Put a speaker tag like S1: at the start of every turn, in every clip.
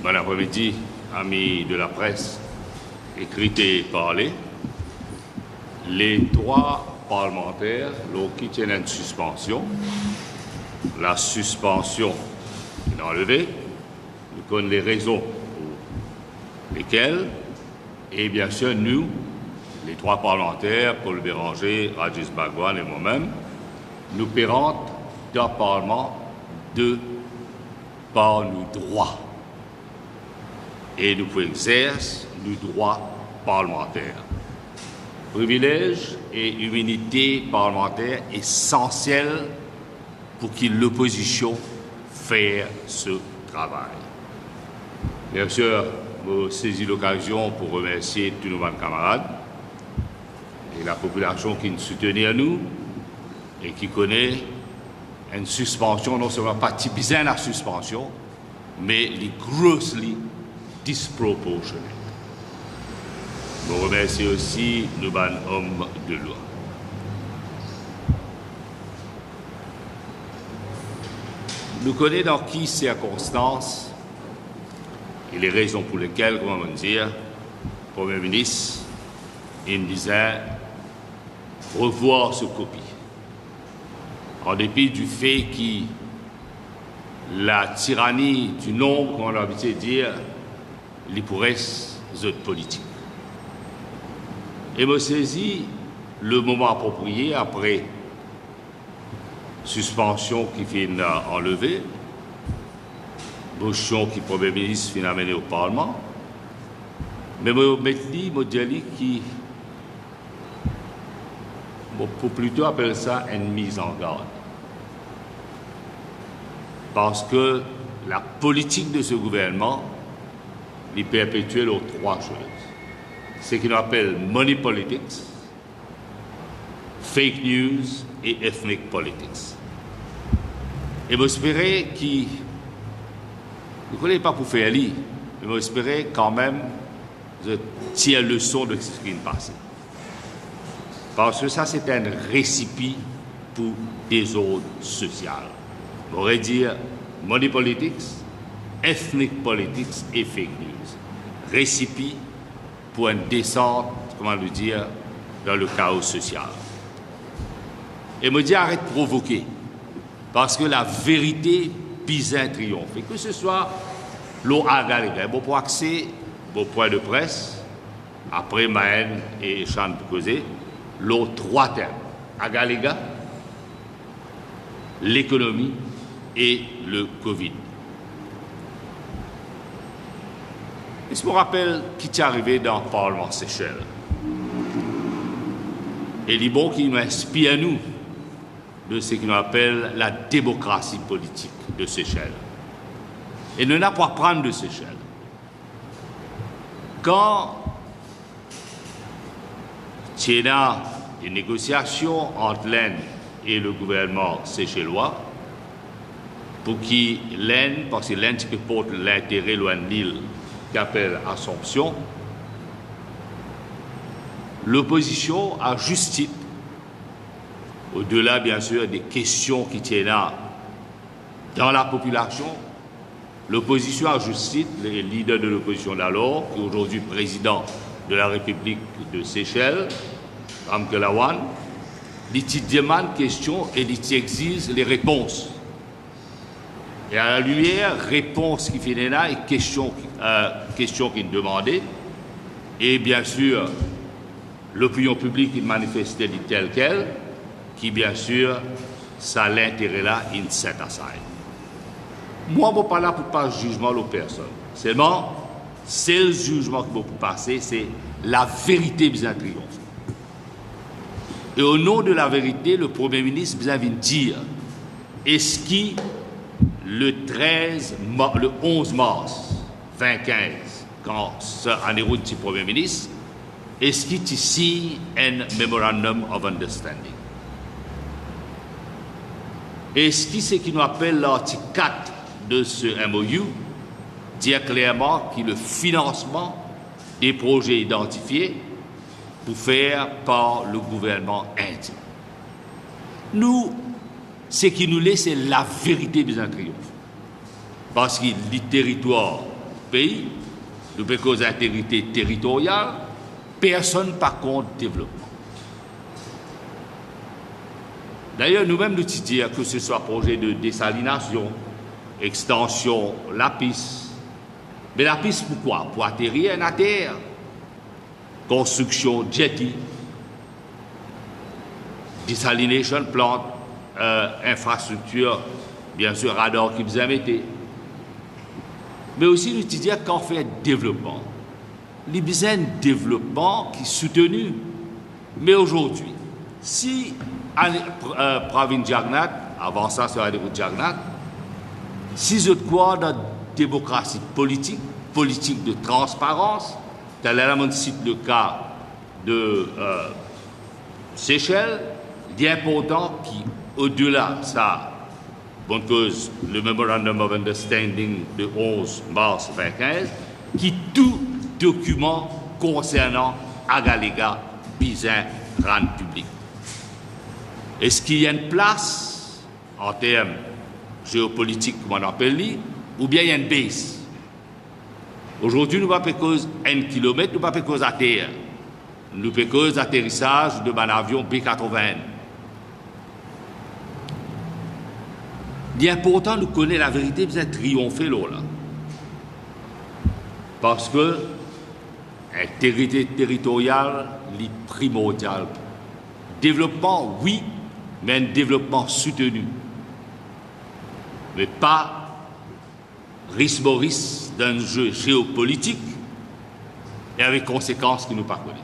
S1: Bon après-midi, amis de la presse, écrite et parlée. Les trois parlementaires qui tiennent une suspension. La suspension est enlevée. Nous connaissons les raisons pour lesquelles. Et bien sûr, nous, les trois parlementaires, Paul Béranger, Rajis Bhagwan et moi-même, nous pérons dans le Parlement par nos droits. Et nous pouvons exercer nos droits parlementaires. Privilèges et immunité parlementaire essentiels pour que l'opposition fasse ce travail. Bien sûr, je saisis l'occasion pour remercier tous nos camarades et la population qui nous soutenait à nous et qui connaît une suspension, non seulement pas typique la suspension, mais les grossly disproportionnée. Je remercie aussi nos hommes de loi. Nous connaissons dans quelles circonstances et les raisons pour lesquelles, comment dire, le Premier ministre, il disait revoir ce copie. En dépit du fait que la tyrannie du nombre, comme on a l'habitude de dire, les pourrait être politique. Et me saisit le moment approprié après suspension qui fait enlever, motion qui Premier ministre finit amené au Parlement, mais me dit qui pour plutôt appeler ça une mise en garde. Parce que la politique de ce gouvernement il perpétue aux trois choses. Ce qu'on appelle money politics, fake news et ethnic politics. Et j'espérais qu'il ne connaît pas pour faire lire, mais j'espérais quand même de tirer leçon de ce qui est passé. Parce que ça, c'est un récipient pour désordre social. On pourrait dire money politics, ethnic politics et fake news. Récipient pour une descente, comment le dire, dans le chaos social. Et me dit arrête de provoquer, parce que la vérité bizarre triomphe. Et que ce soit l'eau à Galéga, bon pour accès, bon point de presse, après Maën et Chan de causer, l'eau trois thèmes, à Galéga, l'économie et le Covid. Et je me rappelle qui est arrivé dans le Parlement Seychelles. Et les bons qui nous inspirent à nous de ce qu'on appelle la démocratie politique de Seychelles. Et ne n'a pas à prendre de Seychelles. Quand il y a des négociations entre l'Inde et le gouvernement séchellois, pour qui l'Inde, parce que l'Inde qui porte l'intérêt loin de l'île, qui appelle Assomption, l'opposition a juste titre, au-delà bien sûr des questions qui tiennent là dans la population, l'opposition a juste titre, le leader de l'opposition d'alors, qui est aujourd'hui président de la République de Seychelles, Ramkelawan, il demande questions et il exige les réponses. Et à la lumière, réponse qui fait là et questions qu'il demandait. Et bien sûr, l'opinion publique qui manifestait telle qu'elle, qui bien sûr, ça l'intérêt là, in set aside. Moi, je ne suis pas là pour passer jugement aux personnes. Seulement, c'est le jugement que je peux passer, c'est la vérité bien triomphe. Et au nom de la vérité, le Premier ministre vient de dire, est-ce qu'il le 11 mars 2015, quand un héros du Premier ministre, est-ce qu'il signe un Memorandum of Understanding? Est-ce qu'il ce qu'on appelle l'article 4 de ce MOU dit clairement que le financement des projets identifiés pour faire par le gouvernement indien. Nous, ce qui nous laisse, c'est la vérité des triomphe. Parce que les territoires pays, nous pouvons cause intégrité territoriale, personne par contre développement. D'ailleurs, nous-mêmes nous disons que ce soit projet de désalination, extension, la piste. Mais la piste pourquoi? Pour atterrir à terre. Construction jetty, desalination plant, infrastructure, bien sûr radar qui vous a mis. Mais aussi nous disons qu'en fait développement. Il y a besoin de développement qui est soutenu. Mais aujourd'hui, si Pravin Jagannath, avant ça c'est Adhirut Jagannath, si je crois dans la démocratie politique, politique de transparence, tel est cite le cas de Seychelles, il est important qu'au-delà de ça, bonne cause, le Memorandum of Understanding de 11 mars 2015, qui tout document concernant Agalega Bizin rend public. Est-ce qu'il y a une place en termes géopolitiques, comme on appelle lui, ou bien il y a une base? Aujourd'hui, nous ne pouvons pas cause 1 km, nous ne pouvons pas cause à terre. Nous pouvons cause atterrissage de mon avion B-80. Il est important de connaître la vérité, vous êtes triomphé là. Parce que l'intégrité territoriale est primordiale. Développement, oui, mais un développement soutenu. Mais pas risque-maurice d'un jeu géopolitique et avec conséquences que nous ne connaissons pas.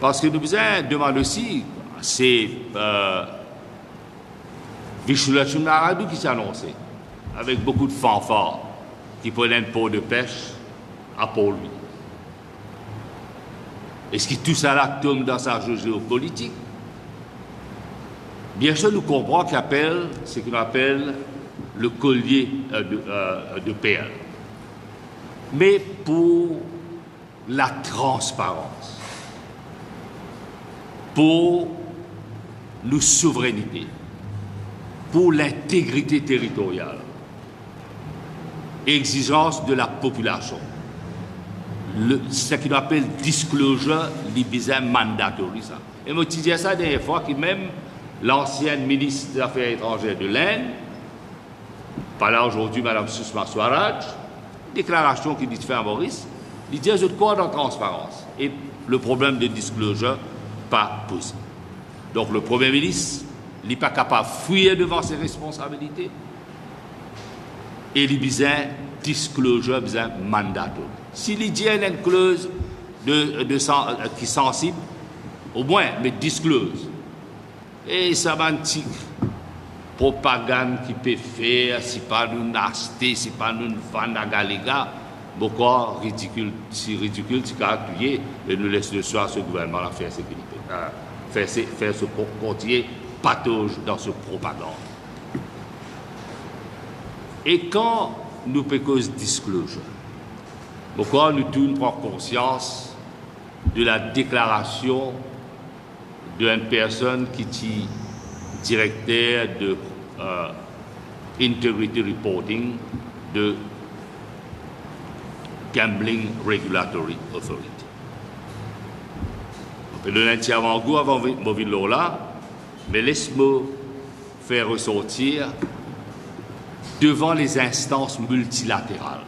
S1: Parce que nous besoin demander aussi, c'est Vishnulakshmi Naradu qui s'est annoncé, avec beaucoup de fanfares, qui prenait un pot de pêche à pour lui. Est-ce que tout ça là tombe dans sa jeu géopolitique? Bien sûr, nous comprenons qu'il appelle ce qu'on appelle le collier de perles. Mais pour la transparence, pour nos souverainetés, pour l'intégrité territoriale, exigence de la population, ce qu'on appelle disclosure, les mandatory. Ça. Et moi, je disais ça la dernière fois, que même l'ancienne ministre des Affaires étrangères de l'Inde, par là aujourd'hui, Mme Sushma Swaraj, déclaration qui dit faire Maurice, il dit je crois dans la transparence. Et le problème de disclosure, pas possible. Donc le Premier ministre n'est pas capable de fouiller devant ses responsabilités et il besoin disclosure, besoin mandato. S'il dit une clause qui est sensible, au moins, mais disclose. Et ça va une propagande qui peut faire, si pas nous acheter, si pas nous vendre à Galega, beaucoup ridicule, si ridicule, si caractériser, et nous laisse le soir ce gouvernement à faire sécurité, faire ce portier patauge dans ce propagande. Et quand nous faisons disclosure, beaucoup nous tous prendre conscience de la déclaration d'une personne qui est directeur de Integrity Reporting de Gambling Regulatory Authority. On peut donner un petit avant-goût avant de venir là, mais laisse-moi faire ressortir devant les instances multilatérales.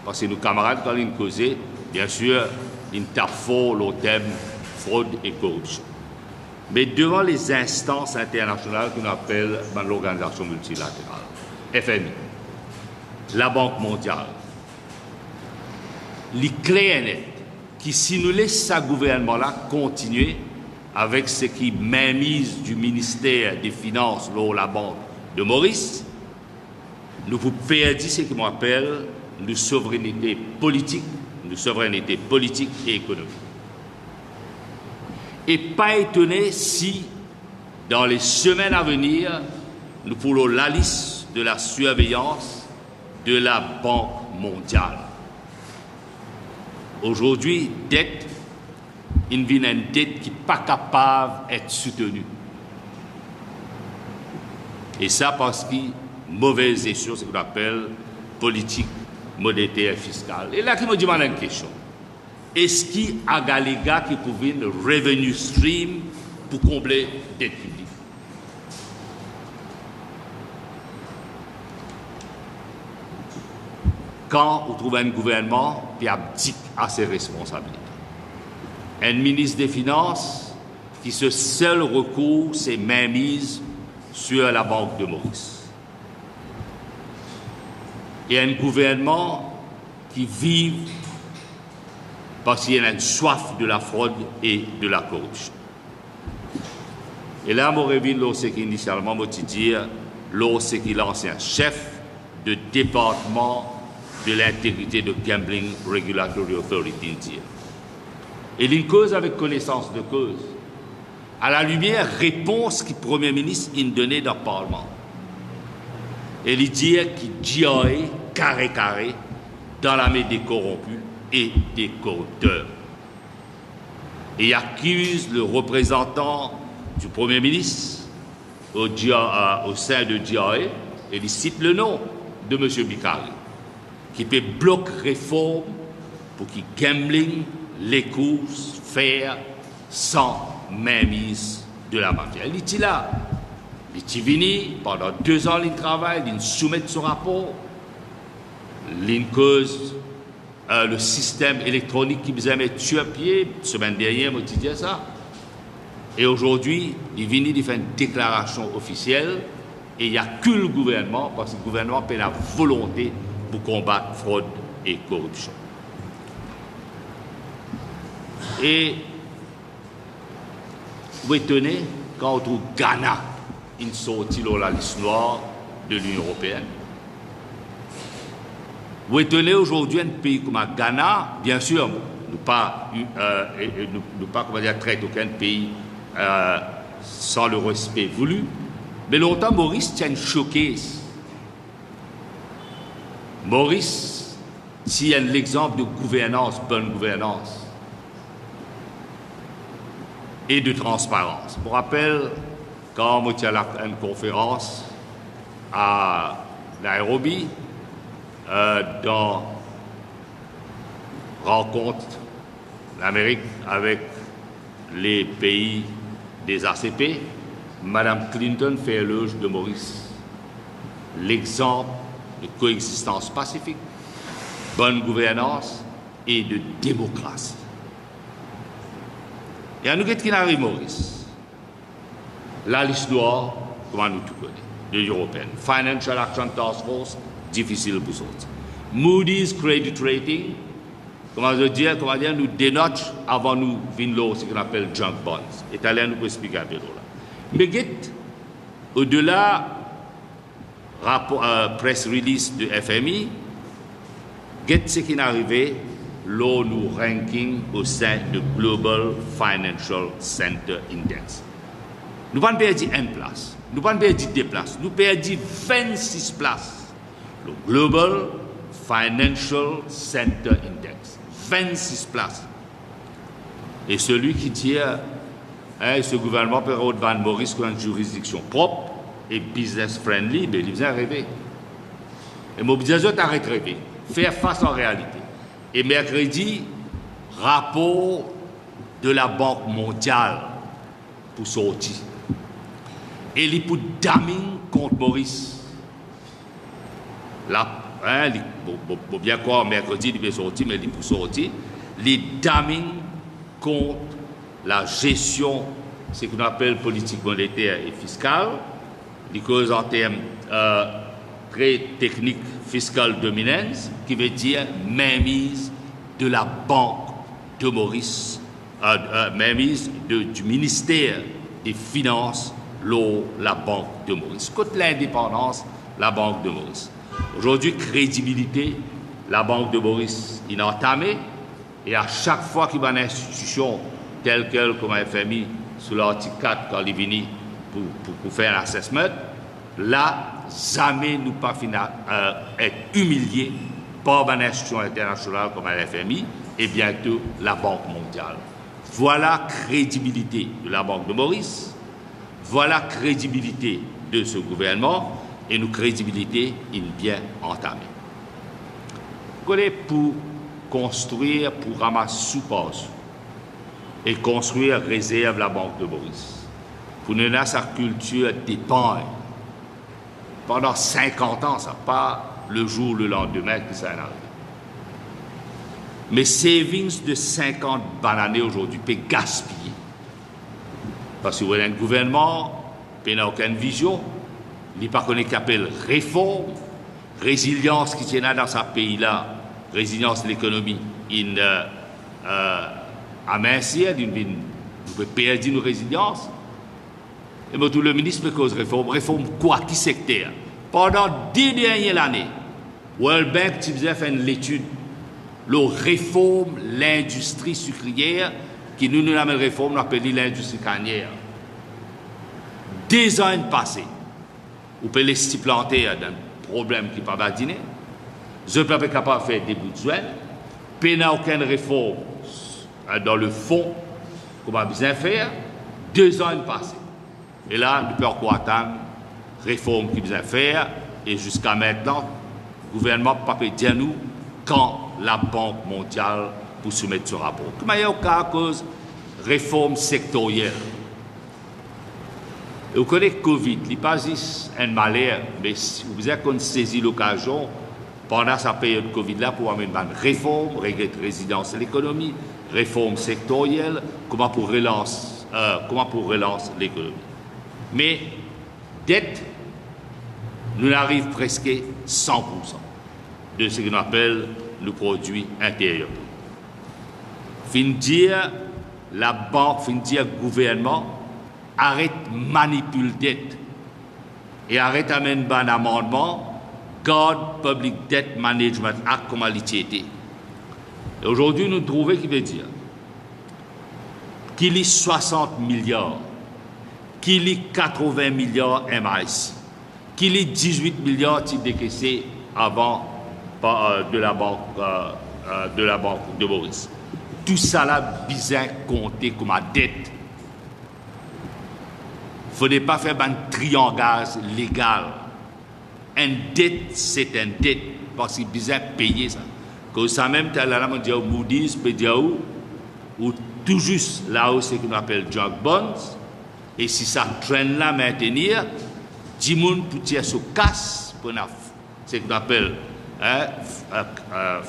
S1: Parce que nos camarades, quand ils causaient, bien sûr, ils tapent fort le thème fraude et corruption. Mais devant les instances internationales qu'on appelle l'organisation multilatérale, FMI, la Banque mondiale, les clés nettes, qui si nous laissons ce gouvernement-là continuer avec ce qui mainmise du ministère des Finances lors la Banque de Maurice, nous pouvons perdre ce qu'on appelle une souveraineté politique et économique. Et pas étonné si, dans les semaines à venir, nous pourrons la liste de la surveillance de la Banque mondiale. Aujourd'hui, dette, il vient une dette qui n'est pas capable d'être soutenue. Et ça parce que mauvaise gestion, ce qu'on appelle politique monétaire et fiscale. Et là, qui me demande une question. Est-ce qu'il y a des gars qui peuvent une revenue stream pour combler des dette publique? Quand on trouve un gouvernement qui abdique à ses responsabilités. Un ministre des Finances qui se seul recours ses mainmises sur la Banque de Maurice. Et un gouvernement qui vit parce qu'il y a une soif de la fraude et de la corruption. Et là, mon revient, c'est qu'initialement, je veux dire, c'est qu'il est l'ancien chef de département de l'intégrité de Gambling Regulatory Authority. Et il cause avec connaissance de cause. À la lumière, réponse que le Premier ministre a donnée dans le Parlement. Et il dit qu'il dit carré dans la main des corrompus et des corrupteurs. Et il accuse le représentant du Premier ministre au sein de GIA et il cite le nom de M. Bikari, qui peut bloquer réforme pour qu'il gambling les courses faire sans mainmise de la mafia. Il est là. Il est venu pendant 2 ans, il travaille, il soumet son rapport, il cause le système électronique qui vous a mis sur pied, semaine dernière, je disais ça. Et aujourd'hui, il vient de faire une déclaration officielle et il n'y a que le gouvernement, parce que le gouvernement a la volonté pour combattre fraude et corruption. Et vous êtes étonné quand on trouve Ghana, une sortie dans la liste noire de l'Union européenne. Vous êtes étonné aujourd'hui un pays comme Ghana, bien sûr, nous pas comment dire, traiter aucun pays sans le respect voulu, mais longtemps Maurice tient choqué. Maurice tient l'exemple de gouvernance, bonne gouvernance et de transparence. Je me rappelle quand j'étais à une conférence à Nairobi, dans rencontre l'Amérique avec les pays des ACP, Mme Clinton fait éloge de Maurice, l'exemple de coexistence pacifique, bonne gouvernance et de démocratie. Et à nous qui arrive Maurice, la liste noire, comment nous tout connaissons, de l'Union européenne, Financial Action Task Force, difficile pour sortir. Moody's Credit Rating, comment dire, nous dénote avant nous venir ce qu'on appelle junk bonds. Italien nous peut expliquer un peu là. Mais au-delà, press release de FMI, ce qui est arrivé, là nous ranking au sein de Global Financial Center Index. Nous n'avons pas perdu une place, nous n'avons pas perdu 2 places, nous avons perdu 26 places. Le Global Financial Center Index, 26 places. Et celui qui tient ce gouvernement peut Van Maurice comme une juridiction propre et business friendly, mais il vient rêver. Et mobilisation arrête rêver, faire face en réalité. Et mercredi, rapport de la Banque mondiale pour sortir. Et il pour damning contre Maurice. Là, bien quoi, mercredi, il peut sortir, mais il peut sortir. Les damning contre la gestion, ce qu'on appelle politique monétaire et fiscale, les causes en termes très techniques, fiscal dominance, qui veut dire mainmise de la Banque de Maurice, mainmise du ministère des Finances, la Banque de Maurice. Côté l'indépendance, la Banque de Maurice. Aujourd'hui, crédibilité, la Banque de Maurice est entamée, et à chaque fois qu'il y a une institution telle qu'elle, comme un FMI, sous l'article 4, quand il est venu pour faire un assessment, là, jamais nous pas être humiliés par une institution internationale comme la FMI et bientôt la Banque mondiale. Voilà crédibilité de la Banque de Maurice, voilà crédibilité de ce gouvernement, et notre crédibilité est bien entamée. Pour construire, pour ramasser sous-passe et construire réserve la Banque de Maurice, pour nous donner sa culture d'épargne pendant 50 ans, ça pas le jour, le lendemain que ça arrive. Mais savings de 50 années aujourd'hui peut gaspiller. Parce que vous avez un gouvernement qui n'a aucune vision, il n'y a pas qu'on appelle réforme, résilience qui tient dans ce pays-là, résilience de l'économie, il amincir, il peut perdre une résilience. Et moi, tout le ministre me cause réforme quoi, qui secteur? Pendant 10 dernières années, World Bank faisait faire une étude, le réforme l'industrie sucrière, qui nous appelle réforme, on appelle l'industrie cannière. 2 ans passés, on peut les stiplanter d'un problème qui ne peut pas dîner. Je ne peux pas capable de faire des bouts de soins. Il n'y a aucune réforme dans le fond qu'on va bien faire. 2 ans passés. Et là, nous pouvons encore attendre réforme qui bien faire. Et jusqu'à maintenant, le gouvernement ne peut pas dire nous quand la Banque mondiale pour soumettre ce rapport. Il y a aucun cause réforme sectorielle. Et vous connaissez Covid, il n'est pas juste un malheur, mais vous avez saisi l'occasion pendant cette période Covid-là pour amener une réforme, résidence de l'économie, réforme sectorielle, comment pour relancer l'économie. Mais dette, nous arrivons presque 100% de ce qu'on appelle le produit intérieur. Fin dire la banque, fin dire gouvernement, arrête manipuler dette et arrête amener un amendement God Public Debt Management Act comme il était. Et aujourd'hui, nous trouvons qu'il veut dire qu'il y a 60 milliards, qu'il y a 80 milliards MIC, qu'il y a 18 milliards type décaissés avant de la banque de Maurice. Tout ça là, bizarre compté comme à dette. Il ne faudrait pas faire un triangage légal. Une dette, c'est une dette, parce qu'il est bizarre payer ça. Que ça même, là, on dit Moody's, peut dire ou tout juste là où c'est qu'on appelle junk bonds, et si ça traîne là maintenir, 10 personnes pour tirer sur casse, c'est qu'on appelle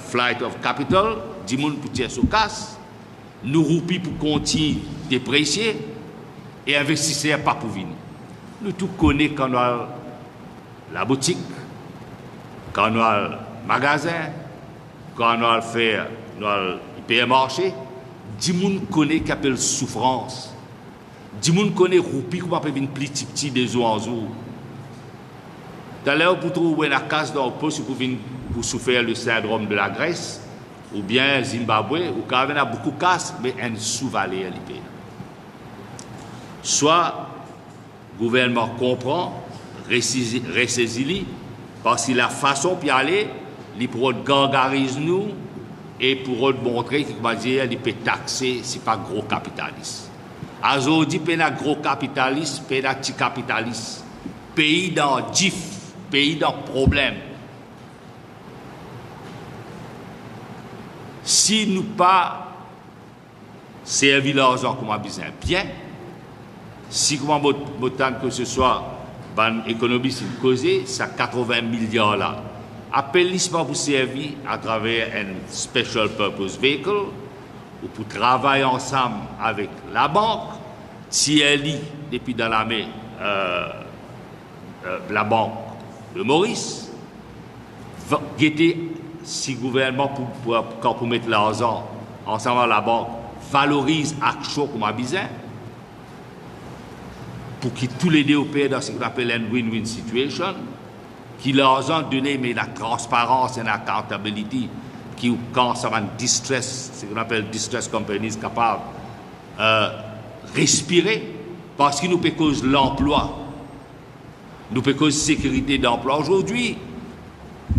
S1: flight of capital, 10 personnes pour tirer sur casse, nous roupies pour continuer déprécier, et investisseurs pas pour venir. Nous tout connaissons quand on a la boutique, quand on a le magasin, quand on a le hypermarché, 10 personnes connaissent qu'appelle souffrance. 10 personnes connaissent roupi qu'on appelle une petit de jour en jour. D'ailleurs, pour trouver la case dans le poste pour souffrir le syndrome de la Grèce, ou bien Zimbabwe, ou quand on a beaucoup de casse, mais un sous-valé à l'IP. Soit le gouvernement comprend, ressaisit, parce que la façon d'y aller, il pour gargariser nous et pour montrer qu'il va dire qu'il peut taxer, ce n'est pas gros capitaliste. Aujourd'hui, il y a gros capitaliste, il y a petit capitaliste. Pays dans GIF, pays dans problème. Si nous pas servir l'argent comme un business bien, si comment que ce soit ban économiste causé, ça 80 milliards là. Appellissement pour servir à travers un special purpose vehicle ou pour travailler ensemble avec la banque, si elle lit depuis dans la main la banque de Maurice, guetter si le gouvernement pour mettre l'argent ensemble avec la banque valorise action comme un business, pour que tous les deux opèrent dans ce qu'on appelle une win-win situation, qui l'argent donné, mais la transparence et l'accountability, qui quand ça va distress, ce qu'on appelle distress companies, capables respirer, parce qu'il nous peut cause l'emploi, nous peut cause sécurité d'emploi. Aujourd'hui,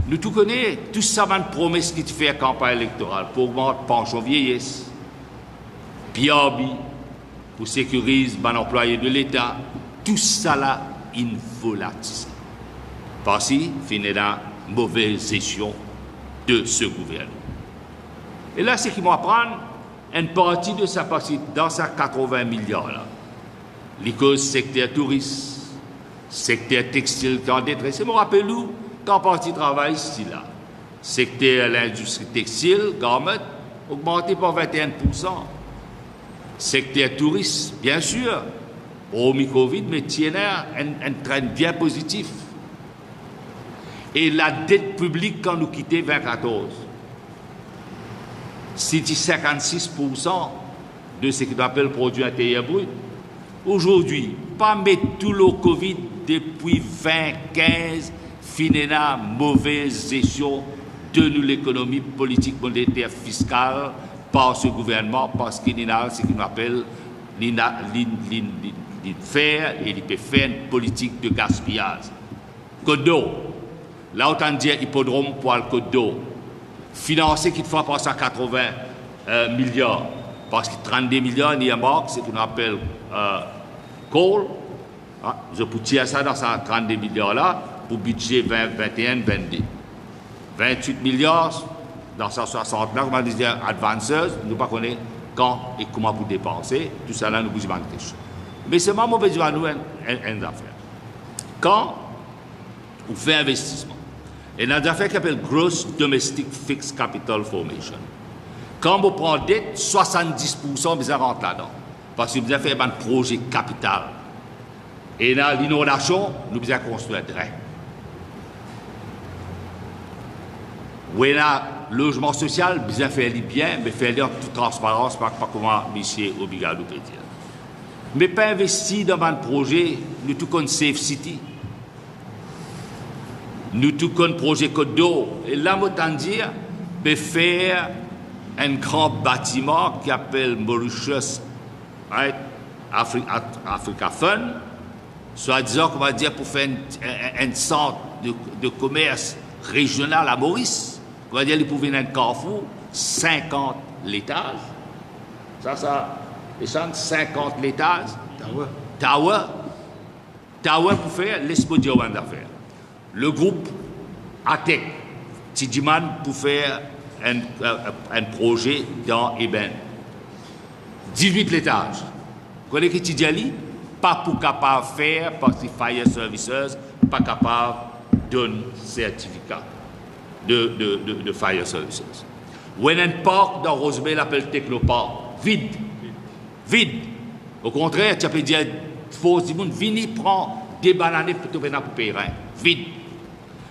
S1: nous tout connaissons, tout ça va une promesse qui te fait la campagne électorale pour augmenter pension vieillesse, PRB, pour sécuriser les employés de l'État, tout ça là, il volatile. parce qu'il finit la mauvaise gestion de ce gouvernement. Et là, c'est qu'il m'apprend une partie de sa partie dans sa 80 milliards là. Les causes secteur touriste, secteur textile qui en détresse. Je me rappelle où, quand parti travail ici là. Secteur l'industrie textile, garment, augmenté par 21%. Secteur touriste, bien sûr, au mi-Covid, mais tiens un train bien positif. Et la dette publique quand nous quittons 2014, c'était 56% de ce qu'on appelle produit intérieur brut. Aujourd'hui, pas mettre tout le Covid depuis 2015, finira mauvaise gestion de l'économie politique, monétaire, fiscale par ce gouvernement, parce qu'il y a ce qu'on appelle faire et il peut faire une politique de gaspillage. Côte d'eau, là autant dire hippodrome pour le Côte d'eau, financer qu'il faut passer à 80 milliards, parce que 32 milliards, il y a marque, c'est ce qu'on appelle coal. Je peux tirer ça dans ces 32 milliards là pour budget 2021, 22. 28 milliards dans 160 là, comme on disait, advances, nous ne connaissons pas quand et comment vous dépenser. Tout ça là, nous vous demandons des choses. Mais c'est vraiment mauvais à nous une affaire. Quand vous faites investissement, et dans une affaire qui s'appelle Gross Domestic Fixed Capital Formation, quand vous prenez dette, 70% vous rentrent là-dedans. Parce que vous avez fait un projet capital. Et dans l'inondation, nous avons construit un drain. Où il y a le logement social, vous avez fait bien, mais fait en toute transparence, pas comment monsieur obligat de dire. Mais pas investi dans un projet, nous tout comme Safe City. Nous tout comme projet Côte d'eau. Et là, autant dire, de faire un grand bâtiment qui s'appelle Mauritius right? Africa Fund, soit-disant qu'on va dire pour faire un centre de commerce régional à Maurice. On va dire qu'il pouvait être un carrefour, 50 l'étage. Ça, les 50 l'étage. Tower pour faire l'explosion d'affaires. Le groupe ATEC, Tidjiman pour faire un projet dans Eben. 18 l'étages. Vous connaissez qui Tidjali? Pas pour capable de faire, parce que Fire Services, pas capable de donner certificat de Fire Services. Ou un parc dans Rosemary l'appelle Technopark, vide. Au contraire, tu peux dire, faut dire, vini prend des bananes pour te venir pour payer rien. Vide.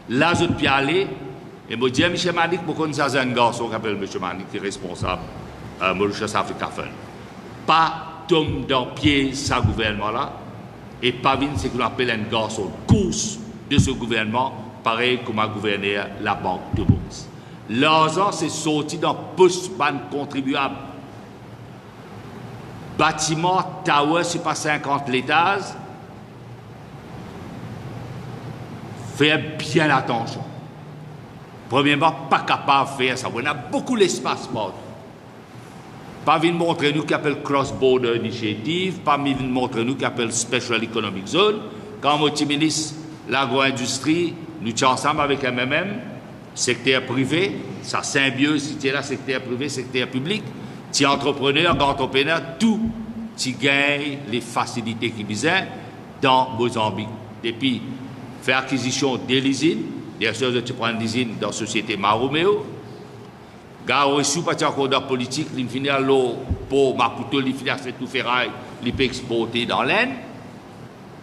S1: Là, je peux aller, et me dire, M. Manik, je connais un garçon qui s'appelle M. Manik, qui est responsable à Mauritius Africa Fund. Pas tomber dans le pied de ce gouvernement-là, et pas venir ce qu'on appelle un garçon course de ce gouvernement, pareil comme a gouverné la Banque de Maurice. L'argent, c'est sorti dans post-ban contribuable. Bâtiment, tower, c'est pas 50 l'étage. Faire bien attention. Premièrement, pas capable de faire ça. On a beaucoup d'espace partout. Pas venir montrer nous qu'il appelle Cross-Border Initiative, pas venir montrer nous qu'il appelle Special Economic Zone. Quand mon petit ministre, l'agro-industrie, nous sommes ensemble avec MMM, secteur privé, sa symbiose, si tu es là, secteur privé, secteur public, tu es entrepreneur, tout, tu gagnes les facilités qui besoin dans Mozambique. Et puis, faire acquisition des usines, bien sûr, tu prends l'usine dans la société Maromeo. Gars, aussi, pas encore dans la politique, il finit à l'eau pour Maputo, il finit à tout ferraille, il peut exporter dans l'Inde.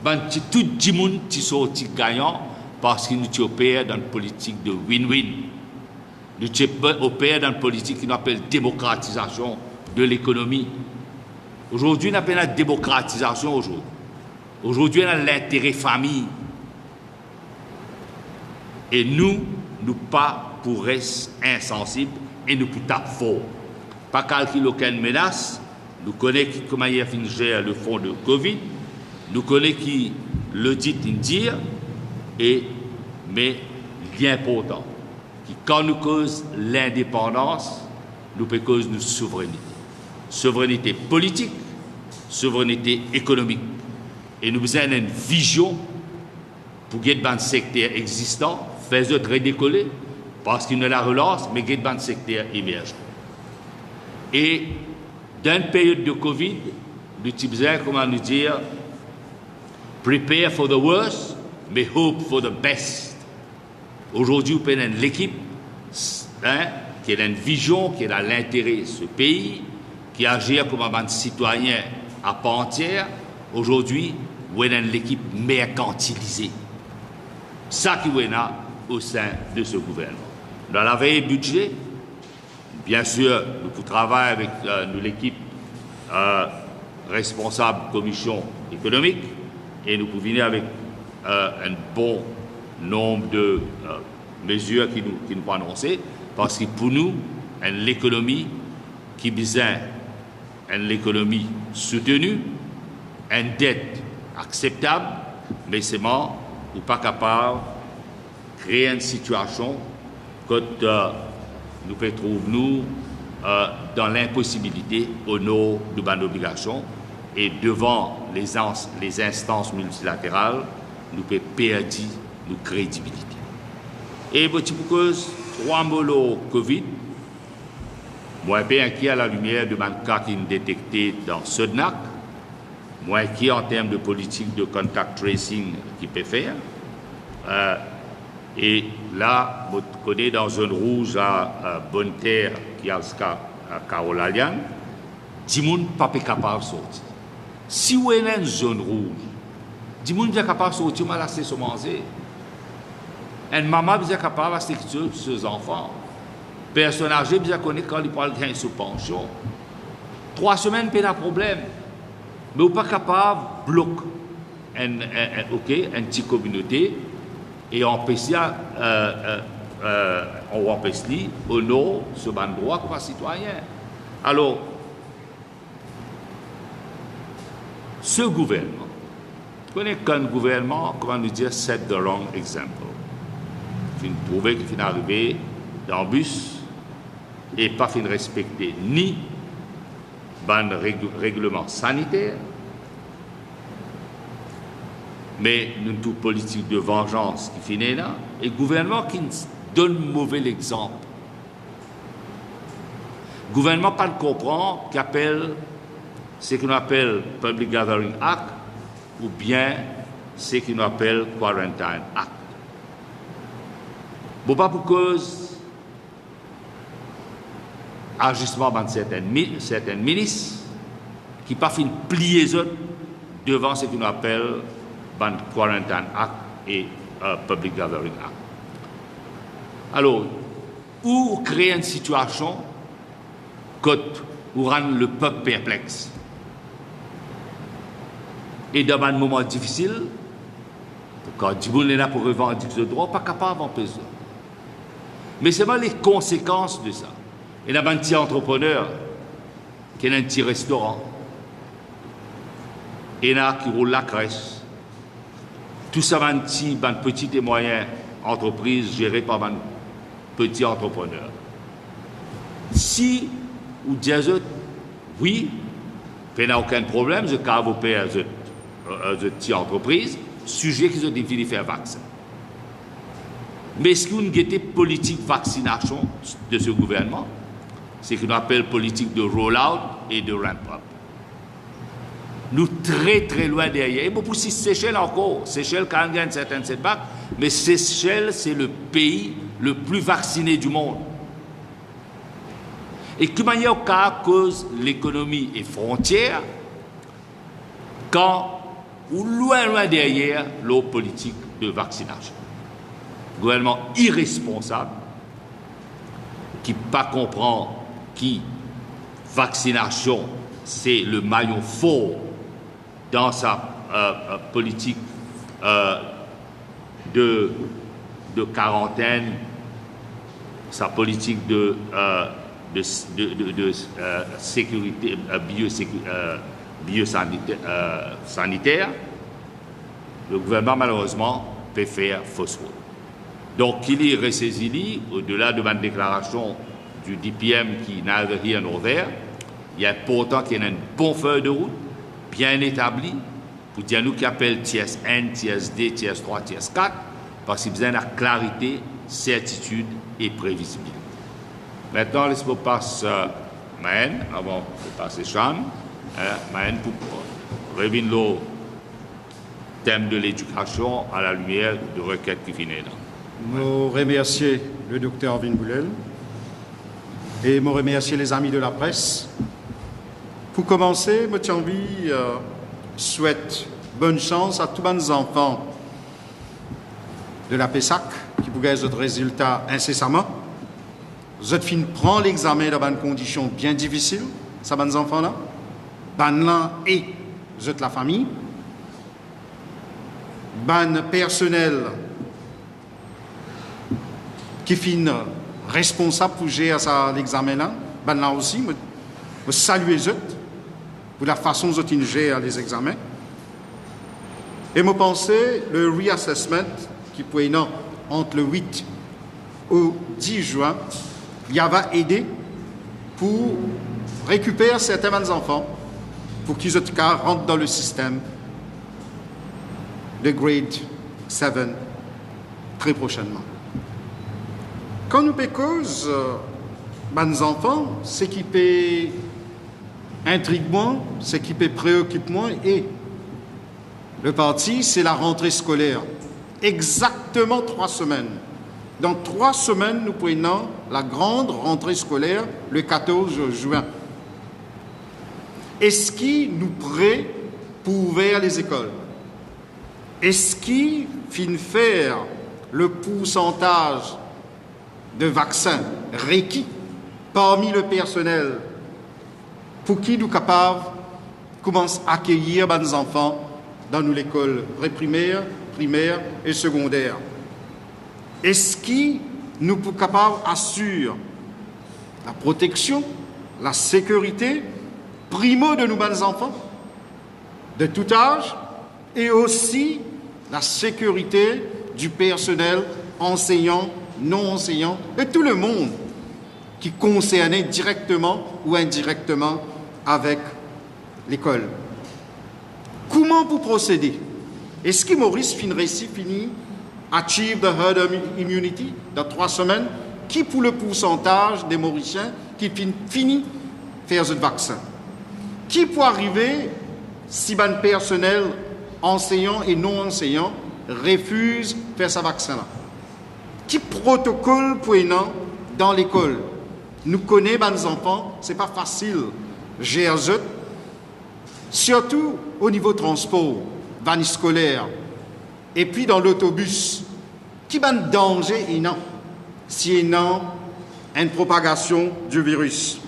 S1: Ben, tout le monde qui sorti gagnant parce que nous opérons dans une politique de win-win. Nous opérons dans une politique qu'on appelle démocratisation de l'économie. Aujourd'hui, on appelle la démocratisation aujourd'hui. Aujourd'hui, on a l'intérêt famille. Et nous pas pour rester insensibles et nous pour taper fort. Pas calculer aucune menace. Nous connaissons comment il a fini gérer le fonds de Covid. Nous connaissons qui le dit dire. Mais l'important, quand nous causons l'indépendance, nous peut causer notre souveraineté. Souveraineté politique, souveraineté économique. Et nous avons une vision pour guider le secteur existant, faire très décoller, parce qu'il ne la relance, mais guider le secteur émergent. Et dans une période de Covid, le type comment nous dire, prepare for the worst, mais hope for the best. Aujourd'hui, vous avez l'équipe qui a une vision, qui a l'intérêt de ce pays, qui agit comme un citoyen à part entière. Aujourd'hui, vous avez l'équipe mercantilisée. Ça qui est là au sein de ce gouvernement. Dans la veille budget, bien sûr, nous travaillons avec l'équipe responsable commission économique et nous pouvons venir avec un bon nombre de mesures qui nous ont annoncées parce que pour nous, l'économie qui besoin l'économie soutenue, une dette acceptable, mais c'est ou pas capable de créer une situation que nous pouvons trouver dans l'impossibilité au nom de nos obligations et devant les instances multilatérales, nous pouvons perdre notre crédibilité. Et pour cause, 3 mois Covid, moi, bien inquiet à la lumière de mon cas qui est détecté dans Sodnac, moi inquiet en termes de politique de contact tracing qui peut faire. Et là, vous connaissez dans zone rouge à Bonne-Terre, qui est à Carolalian, 10 personnes ne sont pas capables de sortir. Si vous êtes dans une zone rouge, 10 personnes sont capables de sortir, mais là, c'est se manger. Une maman est capable de sécuriser ses enfants. Personne âgé bien connaît quand il parle de sous pension. 3 semaines, pas de problème. Mais vous n'êtes pas capable de bloquer une petite communauté et empêcher au nom de ce droit comme citoyen. Alors, ce gouvernement, vous connaissez qu'un gouvernement, comment nous dire, set the wrong example. Vous trouvez qu'il finit arrivé dans le bus et pas fin respecter ni le règlement sanitaire, mais nous avons une politique de vengeance qui finit là, et le gouvernement qui donne mauvais exemple. Le gouvernement pas comprend qu'appelle ce qu'on appelle Public Gathering Act ou bien ce qu'on appelle Quarantine Act. Bon, pas pour cause agissement de certains ministres qui pas fin plier devant ce qu'on appelle Quarantine Act et Public Gathering Act. Alors, où créer une situation où rendre le peuple perplexe. Et dans un moment difficile, quand du monde est là pour revendiquer ce droit, pas capable d'empêcher. Mais c'est les conséquences de ça. Il y a un petit entrepreneur qui a un petit restaurant. Il y en a qui roule la crèche. Tout ça, une petite et moyenne entreprise gérée par un petit entrepreneur. Si vous dites, oui, il n'y a aucun problème, je peux vous payer une petite entreprise, sujet qu'ils ont défini faire vaccin. Mais ce qu'on a politique vaccination de ce gouvernement, c'est ce qu'on appelle politique de roll-out et de ramp-up. Nous très très loin derrière. Et beaucoup si Seychelles encore. Seychelles quand même gagne certaines setbacks, mais Seychelles c'est le pays le plus vacciné du monde. Et comment il y a à cause de l'économie et frontières, quand ou loin derrière l'eau politique de vaccination. Gouvernement irresponsable qui pas comprend qui vaccination c'est le maillon fort dans sa politique de quarantaine, sa politique de sécurité sanitaire, le gouvernement malheureusement peut faire fausse route. Donc il est ressaisi, au-delà de ma déclaration du DPM qui n'a rien ouvert, il est important qu'il y ait une bonne feuille de route, bien établie, pour dire nous qui appelle TS 1, TS 2, TS 3, TS 4, parce qu'il y a besoin de clarité, certitude et prévisibilité. Maintenant, laisse-moi passer Maën, avant de passer Chan, Maën pour revenir le thème de l'éducation à la lumière de requête qui finit là.
S2: Je remercie le docteur Vin Boulel et je remercie les amis de la presse. Pour commencer, je souhaite bonne chance à tous les enfants de la PESAC qui pourraient avoir des résultats incessamment. Vous prend l'examen dans des conditions bien difficiles, ça, les enfants-là. Ban et vous la famille. Ban personnel qui fin responsable pour gérer l'examen-là. Ban là aussi, je salue eux pour la façon dont ils gèrent les examens. Et je pense le reassessment qui peut être entre le 8 au 10 juin, il va aider pour récupérer certains enfants pour qu'ils rentrent dans le système de grade 7 très prochainement. Quand nous cause les enfants, ce qui peut intrigue moi, ce qui peut préoccuper moi, et le parti, c'est la rentrée scolaire. Exactement 3 semaines. Dans 3 semaines, nous prenons la grande rentrée scolaire le 14 juin. Est-ce qui nous prêt pour ouvrir les écoles? Est-ce qui finit faire le pourcentage de vaccins requis parmi le personnel pour qui nous capables commencer à accueillir nos enfants dans nos écoles primaires, et secondaires? Est-ce qui nous sommes capables d'assurer la protection, la sécurité, primo de nos enfants, de tout âge, et aussi la sécurité du personnel enseignant, non enseignant, et tout le monde qui est concerné directement ou indirectement avec l'école. Comment vous procéder? Est-ce que Maurice finit achieve the herd immunity dans 3 semaines? Qui pour le pourcentage des Mauriciens qui finit faire ce vaccin? Qui peut arriver si le personnel enseignant et non enseignant refuse de faire ce vaccin-là? Qui protocole pour dans l'école? Nous connaissons les enfants, ce n'est pas facile. GRZ, surtout au niveau transport, van scolaire, et puis dans l'autobus, qui va un danger et non, si non, une propagation du virus.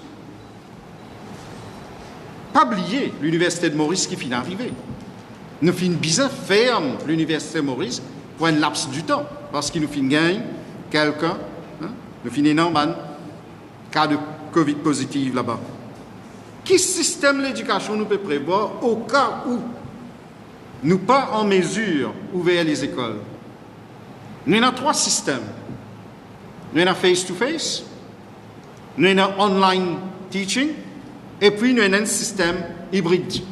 S2: Pas oublier l'Université de Maurice qui finit d'arriver. Nous finissons bien ferme l'Université de Maurice pour un laps du temps, parce qu'il nous finit gagner quelqu'un, nous finissons dans cas de Covid positif là-bas. Quel système d'éducation nous peut prévoir au cas où nous pas en mesure d'ouvrir les écoles? Nous avons 3 systèmes. Nous avons face-to-face, nous avons online teaching, et puis nous avons un système hybride.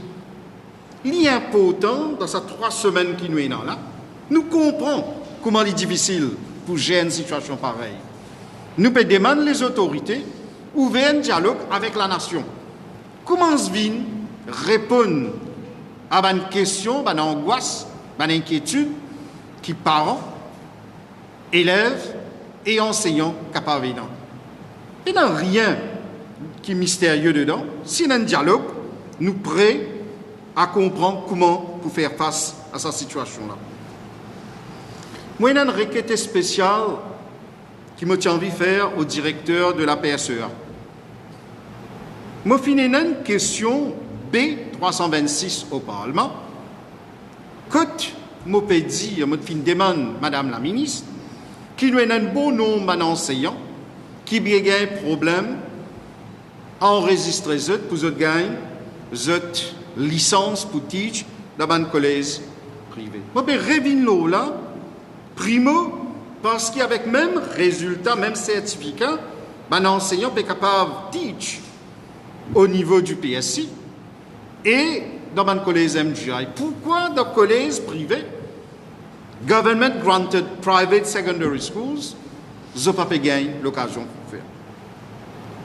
S2: Il est important, dans ces 3 semaines qui nous sont là, nous comprenons comment il est difficile pour gérer une situation pareille. Nous pouvons demander les autorités ouvrir un dialogue avec la nation. Comment se répondre à une question, à une angoisse, à une inquiétude qui parents, élèves et enseignants capables d'aider. Il n'y a rien qui est mystérieux dedans. Si y a un dialogue, nous sommes prêts à comprendre comment pour faire face à cette situation-là. Moi, il y a une requête spéciale qui me tient envie de faire au directeur de la PSEA. Moi, je finis une question B326 au Parlement. Quand je peux dire, je demande, Madame la ministre, qu'il y a un bon nombre d'enseignants qui ont un problème enregistrer pour gagner cette licence pour teach dans un collège privé. Je peux revenir là, primo, parce qu'avec même résultat, même certificat, un enseignant est capable de teach au niveau du PSI et dans un collège MGI. Pourquoi dans le collège privé, government granted private secondary schools, ils n'ont pas gagné l'occasion de faire.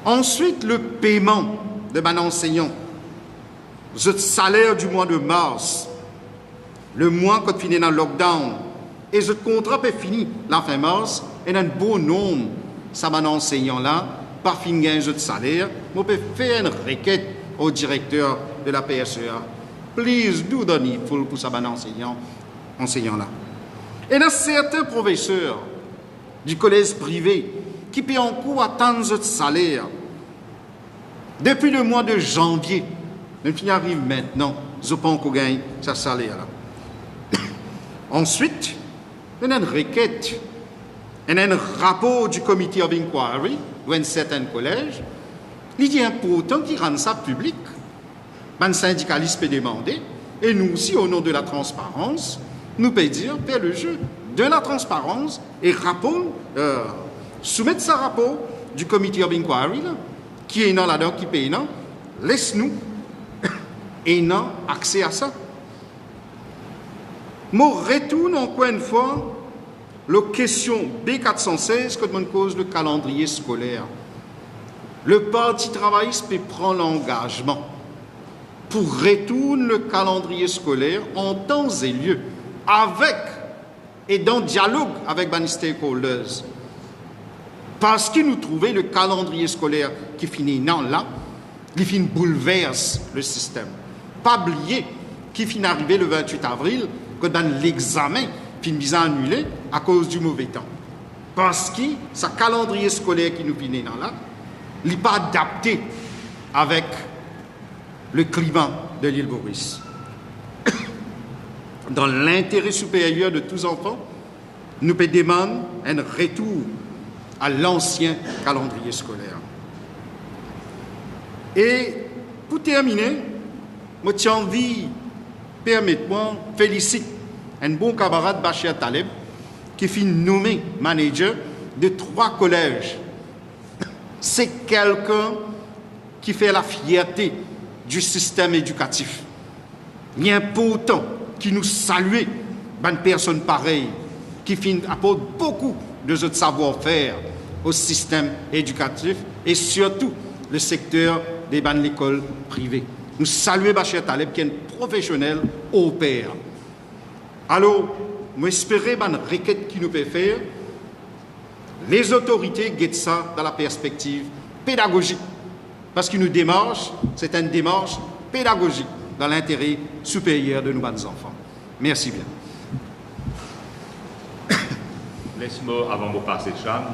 S2: Ensuite, le paiement de mon enseignant, le salaire du mois de mars, le mois quand finit dans le lockdown, et ce contrat est fini la fin mars, et un beau nombre, ça mon enseignant là, par fin gain de salaire, je peux faire une requête au directeur de la PSEA. Please do the needful pour ça mon enseignant là. Et dans certains professeurs du collège privé qui paient en cours à tant de salaire, depuis le mois de janvier, même s'il arrive maintenant, ils n'ont pas encore gagné ce salaire-là. Ensuite, il y a une requête, il y a un rapport du comité of inquiry, ou un certain collège, il est important qu'ils rendent ça public. Les syndicalistes peuvent demander, et nous aussi, au nom de la transparence, nous pouvons dire, faire le jeu de la transparence et soumettre ce rapport du comité of inquiry, là, qui est là-dedans, qui paye, non, laisse-nous et non accès à ça. Je retourne encore une fois la question B416 que me cause le calendrier scolaire. Le Parti travailliste peut prendre l'engagement pour retourner le calendrier scolaire en temps et lieu, avec et dans dialogue avec les stakeholders. Parce que nous trouvons le calendrier scolaire qui finit non là, il finit bouleverse le système. Pas oublier qu'il finit arrivé le 28 avril, que dans l'examen, finit annulé à cause du mauvais temps. Parce que ce calendrier scolaire qui nous finit là, il n'est pas adapté avec le climat de l'île Maurice. Dans l'intérêt supérieur de tous enfants, nous pouvons demander un retour à l'ancien calendrier scolaire. Et pour terminer, moi j'ai envie, permettez-moi, féliciter un bon camarade Bachir Taleb qui fut nommé manager de 3 collèges. C'est quelqu'un qui fait la fierté du système éducatif. Il est important qui nous salue une personne pareille qui apporte beaucoup de notre savoir-faire au système éducatif et surtout le secteur des l'école privée. Nous saluons Bachir Taleb qui est un professionnel au pair. Alors, j'espère que une requête qui nous peut faire, les autorités guettent ça dans la perspective pédagogique. Parce qu'une démarche, c'est une démarche pédagogique dans l'intérêt supérieur de nos enfants. Merci bien.
S1: Laisse-moi, avant de passer de chambre,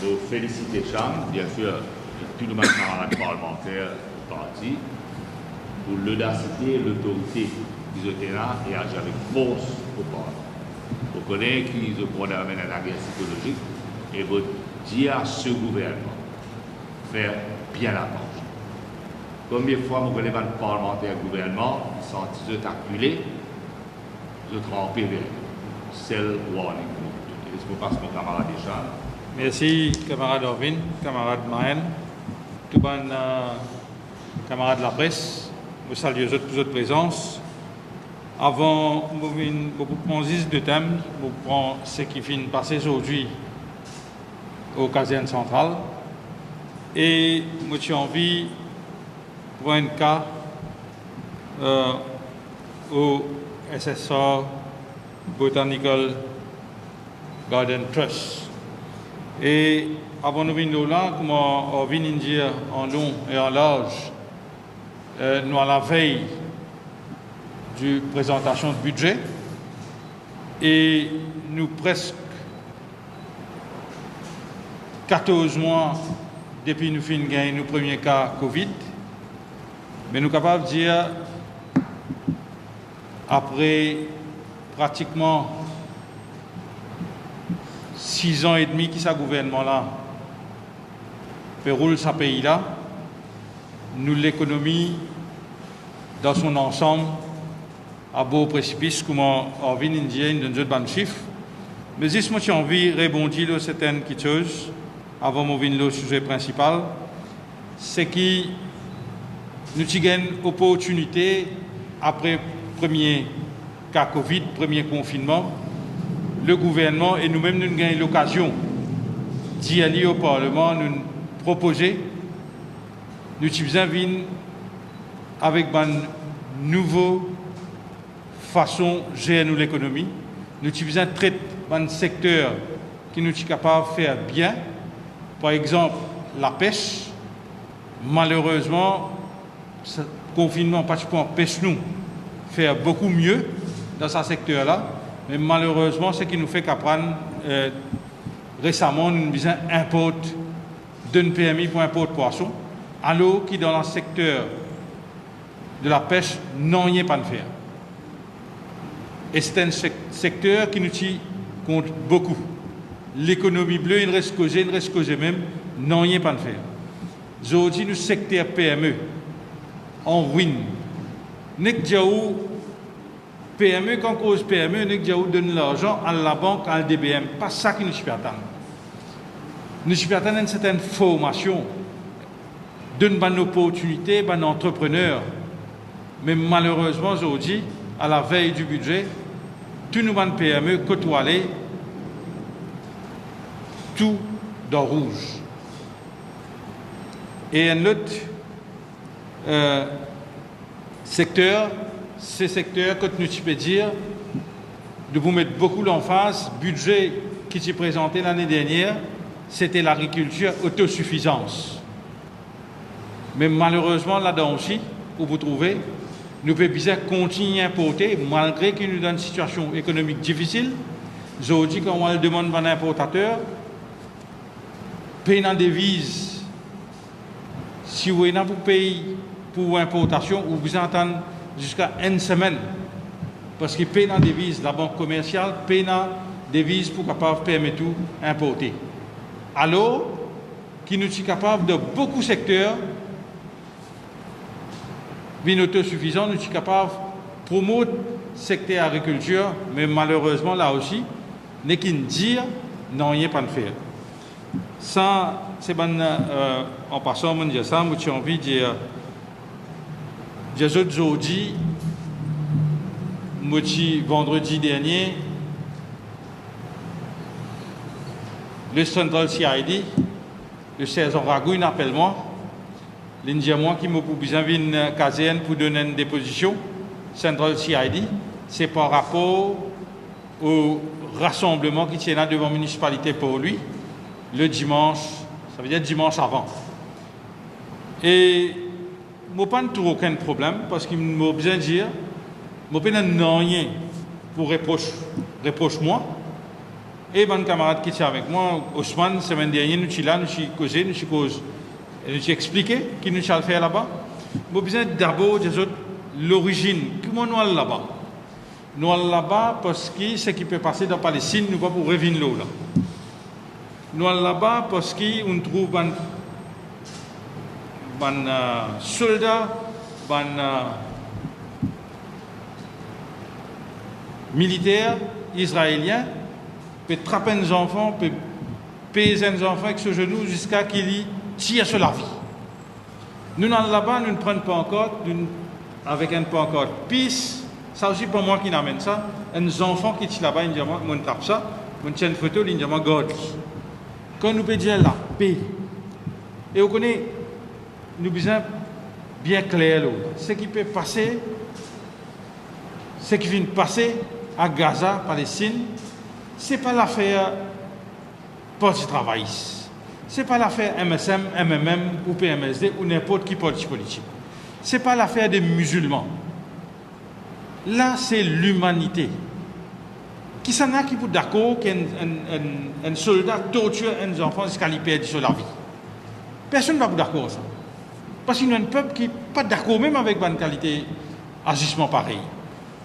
S1: vous féliciter chambre, bien sûr, et tout le monde camarade parlementaire du parti, pour l'audacité et l'autorité qu'ils ont là et agir avec force au Parlement. Vous connaissez qu'ils ont pris la guerre psychologique et vous dire à ce gouvernement faire bien la manche. Combien de fois vous connaissez le parlementaire et le gouvernement, ils sont acculés, ils ont trempé vers celle warning. Je passe mon camarade Deschamps.
S3: Merci, camarade Orvin, camarade Mahen, tout bon camarade de la presse. Je salue pour votre présence. Avant, je prends 2 thèmes. Je prends ce qui vient de passer aujourd'hui au caserne centrale. Et j'ai envie de prendre un cas au SSR Botanical Garden Trust. Et avant de venir là, comme on vient de dire en long et en large, nous à la veille de présentation de budget et nous presque 14 mois depuis nous finissons gagner nos premiers cas Covid, mais nous sommes capables de dire après pratiquement 6 ans et demi qui ce gouvernement-là fait rouler ce pays-là, nous l'économie dans son ensemble à beau précipice, comme on vient de dire, dans une bonne chiffre. Mais si moi j'ai envie de rebondir sur certaines choses avant de venir au sujet principal, c'est que nous avons une opportunité après premier cas Covid, premier confinement, le gouvernement et nous-mêmes, nous avons l'occasion d'y aller au Parlement, nous proposer, nous avons avec une nouvelle façon de gérer l'économie, nous avons traité un secteur qui nous est capable de faire bien, par exemple la pêche. Malheureusement, ce confinement pratiquement empêche nous de faire beaucoup mieux dans ce secteur-là, mais malheureusement, ce qui nous fait qu'apprendre récemment, nous disons importe d'une PMI pour importe poisson, alors que dans le secteur de la pêche, non, il n'y a pas de faire. Et c'est un secteur qui nous compte beaucoup. L'économie bleue, il reste causé même, non, il n'y a pas de faire. Aujourd'hui, le secteur PME en ruine. Nous avons PME, quand on cause PME, nous donne l'argent à la banque, à l'DBM. Pas ça que nous attendons. Nous attendons une certaine formation, d'une bonne opportunité, d'un entrepreneur. Mais malheureusement, aujourd'hui, à la veille du budget, tous nos bonnes PME côtoient tout dans rouge. Et un autre secteur, c'est le secteur que nous pouvons dire, de vous mettre beaucoup l'emphase, budget qui s'est présenté l'année dernière, c'était l'agriculture autosuffisance. Mais malheureusement, là-dedans aussi, où vous trouvez, nous pouvons bien continuer à importer, malgré qu'il nous donne une situation économique difficile. Aujourd'hui, quand on demande à un importateur, payer en devise. Si vous avez pour payer pour importation, vous attendez jusqu'à une semaine. Parce qu'ils payent en devise, la banque commerciale paye en devise pour capable permettre tout importer. Alors, qui nous sommes capables de beaucoup de secteurs, bien autosuffisants, nous sommes capables de promouvoir le secteur agriculture, mais malheureusement, là aussi, n'est qu'une dire, non, il n'y a pas de faire. Ça, c'est bon, en passant, je dis ça, j'ai envie de dire, aujourd'hui, vendredi dernier, le Central CID, le 16 ans Ragou, il appelle moi, il dit moi qui m'a besoin d'une caserne pour donner une déposition, Central CID, c'est par rapport au rassemblement qui tient là devant la municipalité pour lui, le dimanche, ça veut dire dimanche avant. Et je n'ai pas aucun problème parce qu'il m'a besoin de dire, je n'ai pas rien pour reproche moi. Et mon camarade qui était avec moi, Ousmane, la semaine dernière, nous sommes là, nous sommes causés, nous sommes expliqué qui nous allons faire là-bas. J'ai besoin d'abord de l'origine. Comment nous allons là-bas? Nous allons là-bas parce que ce qui peut passer dans la Palestine, nous ne pouvons pas revenir là. Nous allons là-bas parce qu'on trouve des soldats, des militaires israéliens, peut trapper les enfants, peut payer les enfants avec ce genou jusqu'à qu'ils tirent sur la vie. Nous allons là-bas, nous ne prenons pas encore, avec un pancarte peace. Ça aussi, pour moi qui n'amène ça, un enfant qui est là-bas, il dit moi, je tape ça, je tiens une photo, il dit moi, God. Quand nous pouvons dire la paix, et on connaît, nous besoin bien clair, ce qui peut passer, ce qui vient de passer à Gaza, Palestine, ce n'est pas l'affaire parti travailliste. Ce n'est pas l'affaire MSM, MMM ou PMSD ou n'importe qui parti politique. Ce n'est pas l'affaire des musulmans. Là, c'est l'humanité. Qui s'en a qui peut d'accord qu'un soldat torture un enfant jusqu'à lui perdre sur la vie. Personne ne va pas d'accord avec ça. Parce qu'il y a un peuple qui n'est pas d'accord même avec une qualité d'agissement pareil.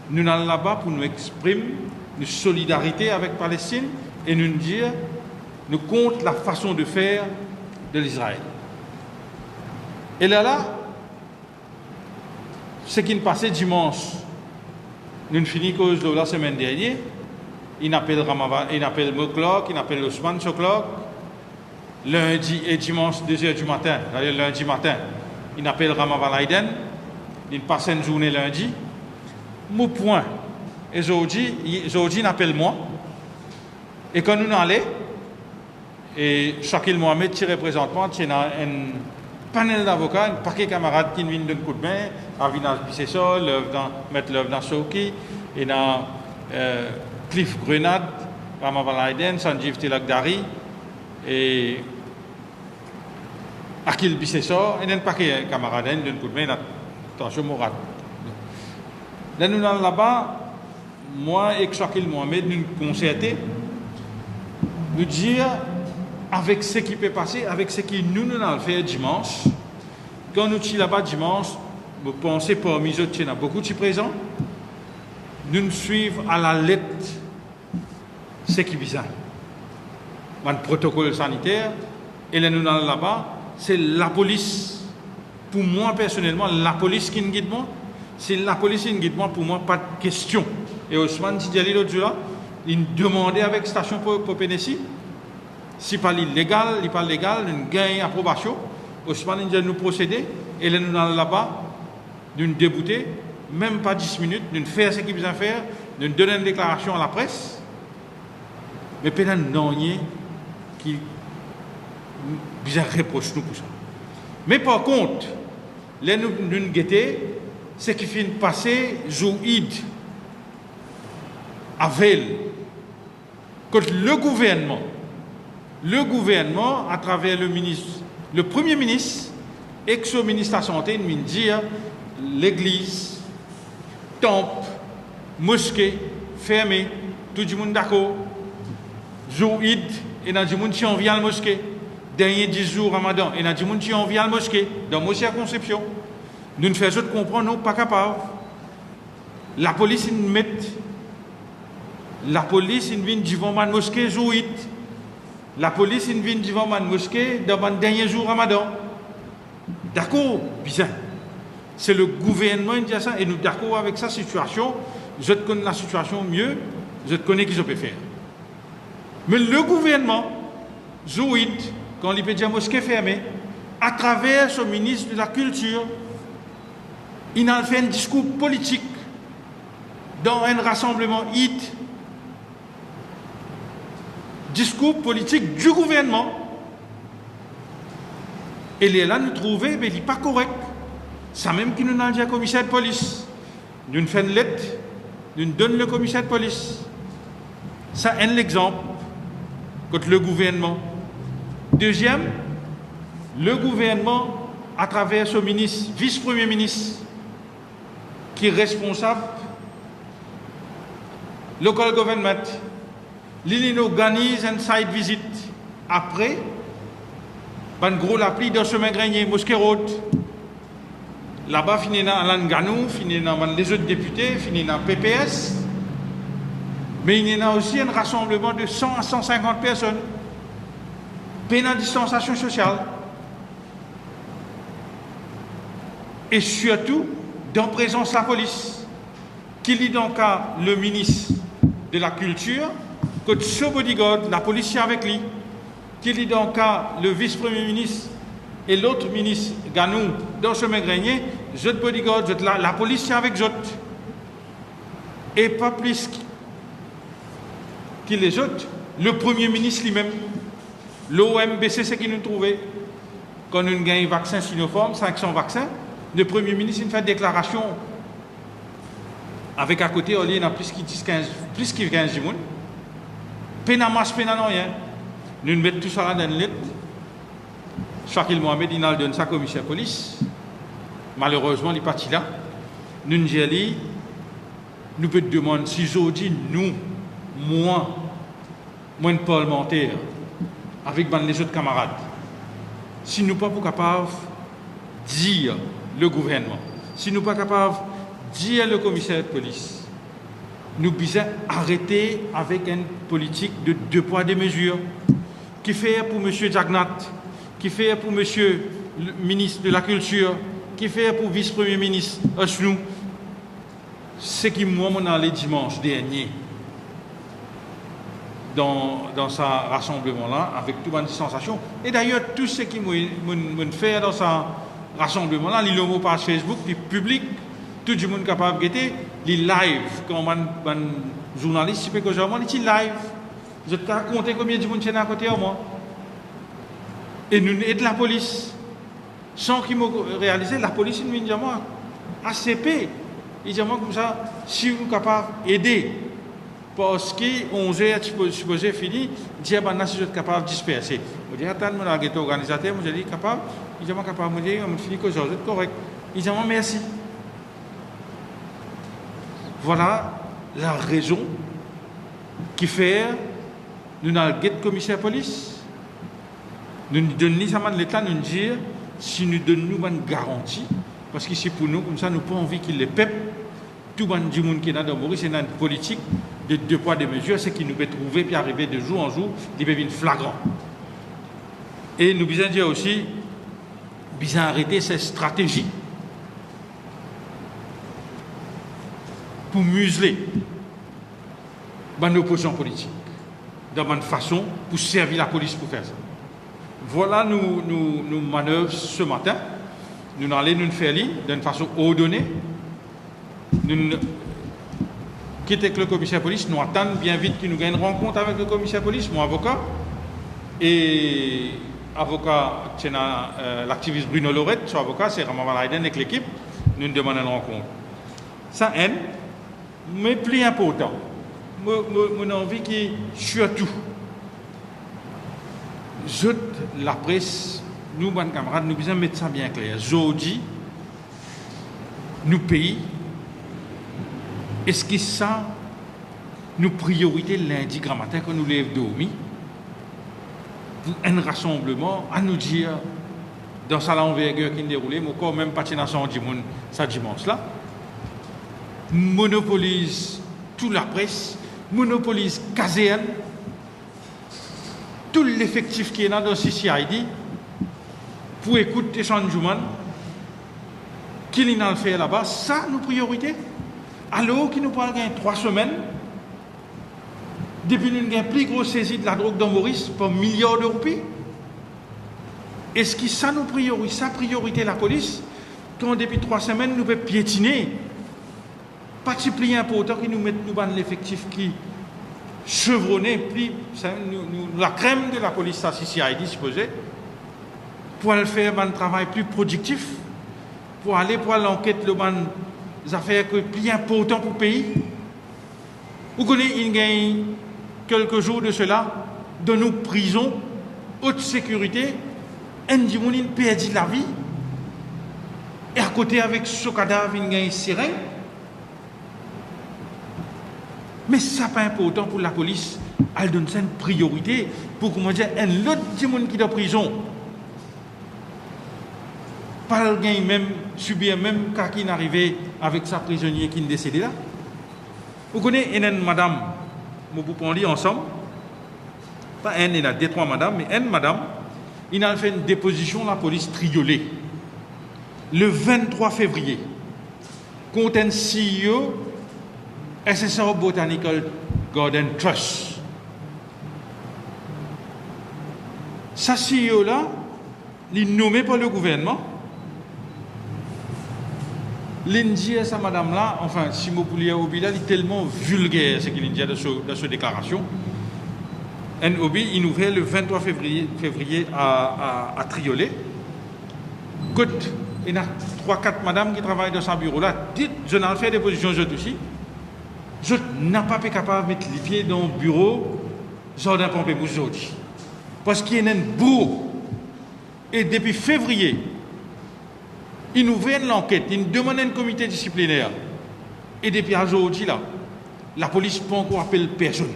S3: Nous allons là-bas pour nous exprimer une solidarité avec la Palestine et nous dire, nous compte la façon de faire de l'Israël. Et là, ce qui est passé dimanche, nous finissons cause de la semaine dernière, il appelle Ramavan, il appelle Moklok, il appelle Ousmane Choklok, lundi et dimanche 2h du matin, lundi matin, il appelle Ramavalaiden, il passe une journée lundi, mon point, et aujourd'hui, il appelle moi, et quand nous allons, et Shakil Mohamed, qui représente moi, il y a un panel d'avocats, un paquet de camarades qui viennent d'un coup de main, Avinas Bissessol, mettre l'œuvre dans Soki, et dans Cliff Grenade, Ramavalaiden, Sanjeev Tilakdari, et Akil Bissessor, et un paquet de camarades d'un coup de main, attention, Mourad. Là, nous allons là-bas, moi et Shakil Mohamed, nous concerter, nous dire, avec ce qui peut passer, avec ce que nous allons faire dimanche, quand nous sommes là-bas dimanche, vous pensez parmi eux, il y a beaucoup de présents, nous nous suivons à la lettre ce qui est bizarre. Un protocole sanitaire, et là nous allons là-bas, c'est la police. Pour moi, personnellement, la police qui nous guide moi, c'est la police qui nous guide moi, pour moi, pas de question. Et Ousmane Tidjali, l'autre jour là, il demandait avec station pour Pénessi, si pas illégal, il pas légal, nous gagne approbation. Ousmane il nous procéder, et là nous allons là-bas, nous débouter, même pas 10 minutes, nous faire ce qu'il besoin faire, nous donner une déclaration à la presse, mais peut-être non, qui bizarre reproche nous pour ça. Mais par contre, là nous guetter, ce qui finit de passer, Jouid, avec le gouvernement, à travers le Premier ministre, ex-ministre de la Santé, nous dit l'église, temple, mosquée, fermée, tout le monde d'accord. Jouid, et dans le monde qui en vient à la mosquée. Dernier 10 jours Ramadan, et dans le monde qui en vient à la mosquée, dans la mosquée à Conception. Nous ne faisons comprendre, non, pas capable. La police, ils mettent. La police, ils viennent devant la mosquée, Jouid. La police, ils viennent devant la mosquée dans le dernier jour Ramadan. D'accord, bizarre. C'est le gouvernement qui dit ça, et nous d'accord avec sa situation. Je connais la situation mieux, je connais ce que je peux faire. Mais le gouvernement, Jouid, quand il peut dire mosquée fermée, à travers ce ministre de la Culture, il a fait un discours politique dans un rassemblement HIT. Discours politique du gouvernement. Et là, nous trouvons, mais il n'est pas correct. Ça même qui nous a dit au commissaire de police. Nous faisons une lettre, nous donnons le commissaire de police. Ça, un exemple contre le gouvernement. Deuxième, le gouvernement, à travers ce ministre, vice-premier ministre, qui est responsable, local government, il organise une site visit après, un gros l'appli dans chemin grenier, Mosquée Road. Là-bas, fini dans Alain Ganou, fini dans les autres députés, fini dans PPS. Mais il y a aussi un rassemblement de 100 à 150 personnes. Peine à distanciation sociale. Et surtout, dans présence de la police, qui lit donc le ministre de la Culture, que ce bodyguard, la police est avec lui, qui lit donc le vice-premier ministre et l'autre ministre, Ganou, dans ce grenier, je bodyguard, la police est avec eux. Et pas plus que les autres, le Premier ministre lui-même, l'OMBC, c'est qui nous trouvait. Quand nous gagnons vaccin Sinopharm, 500 vaccins, le Premier ministre il fait une déclaration avec à côté, il y a plus que 15 jours. Pénamas, pénanon, rien. Nous mettons tout ça dans une lettre. Shakil Mohamed, il a donné ça au commissaire de police. Malheureusement, il est parti là. Nous nous disons, nous pouvons demander si aujourd'hui, nous, moi, de parlementaire, avec les autres camarades, si nous ne sommes pas capables de dire le gouvernement, si nous ne sommes pas capables de dire le commissaire de police, nous devons arrêter avec une politique de 2 poids 2 mesures qui fait pour M. Jagnat, qui fait pour M. le ministre de la Culture, qui fait pour vice-premier ministre Osnou, ce qui moi m'en allé dimanche dernier dans ce rassemblement-là, avec toute une sensation. Et d'ailleurs, tout ce qui me fait dans rassemblement là, il le page Facebook, puis public, tout le monde capable de guetter, il live, quand un journaliste, il dit live. Je te raconte combien de monde est à côté de moi. Et nous aidons la police. Sans qu'ils m'ont réalisé, la police, nous dit moi, ACP, ils disent moi comme ça, si vous êtes capable d'aider, parce qu'on est supposé fini, dire si vous êtes capable de disperser. Je dis, attends, mon organisateur, je dis capable, il dit moi capable, je dis, on finit que vous êtes correct. Il dit moi merci. Voilà la raison qui fait nous avons le commissaire de police. Nous donnons l'État nous dire si nous donnons une garantie, parce que c'est pour nous, comme ça, nous n'avons pas envie qu'il les peuple, tout le monde qui est dans Maurice, c'est une politique de 2 poids 2 mesures, c'est qu'il nous peut trouver puis arriver de jour en jour, il peut venir flagrant. Et nous devons dire aussi, nous devons arrêter ces stratégies pour museler nos opposants politiques, de bonne façon, pour servir la police pour faire ça. Voilà nous manœuvres ce matin. Nous allons nous faire d'une façon ordonnée. Nous quittons avec le commissaire de police. Nous attendons bien vite qu'il nous gagne une rencontre avec le commissaire de police, mon avocat. Et avocat, c'est l'activiste Bruno Lorette, son avocat, c'est Raman Valaiden avec l'équipe. Nous demandons une rencontre. Ça aide, mais plus important. Mon envie qui, surtout, la presse, nous, bons camarades, nous devons mettre ça bien clair. Aujourd'hui, nous pays, est-ce que ça, nous priorité lundi grand matin quand nous lève dormi, pour un rassemblement, à nous dire, dans sa envergure qui déroulé, mais encore même pas dans ça dimanche là, monopolise toute la presse, monopolise KZN, tout l'effectif qui est là dans CCID pour écouter Sanjouman, qu'il a fait là-bas, ça, nos priorités. Alors qu'il nous parle de 3 semaines, depuis nous avons plus grosse saisie de la drogue dans Maurice pour milliards d'euros. Est-ce que ça nous priorise, ça priorité la police, quand depuis 3 semaines nous pouvons piétiner, pas de plus important que nous mettons dans l'effectif qui chevronné, puis la crème de la police à CCID supposé, pour aller faire un travail plus productif, pour aller pour l'enquête, les affaires plus importantes pour le pays. Vous connaissez, il y a quelques jours de cela, dans nos prisons, haute sécurité, un monde a perdu la vie, et à côté avec ce cadavre, il y a une sirène. Mais ça n'est pas important pour la police. Elle donne ça une priorité pour comment dire un autre monde qui est en prison. Pas le gain même subir même cas qui est arrivé avec sa prisonnière qui est décédée là. Vous connaissez une madame, nous pouvons lire ensemble. Pas une, il y a 2-3 madames, mais une madame, il a fait une déposition la police triolée le 23 février contre un CEO SSR Botanical Garden Trust. Ce CEO-là, il est nommé par le gouvernement. L'Indien, sa madame-là, enfin, Simo Poulia Obila, il est tellement vulgaire, ce qu'il dit dans cette déclaration. Obi, il nous fait le 23 février à Triolet. Il y a 3-4 madames qui travaillent dans son bureau-là. Dites, je n'ai fait des positions, je aussi. Je n'ai pas été capable de mettre les pieds dans le bureau, Jardin Pompémousse aujourd'hui. Parce qu'il y a un bureau. Et depuis février, ils nous viennent l'enquête, ils nous demandent un comité disciplinaire. Et depuis aujourd'hui, là, la police ne peut encore appeler personne.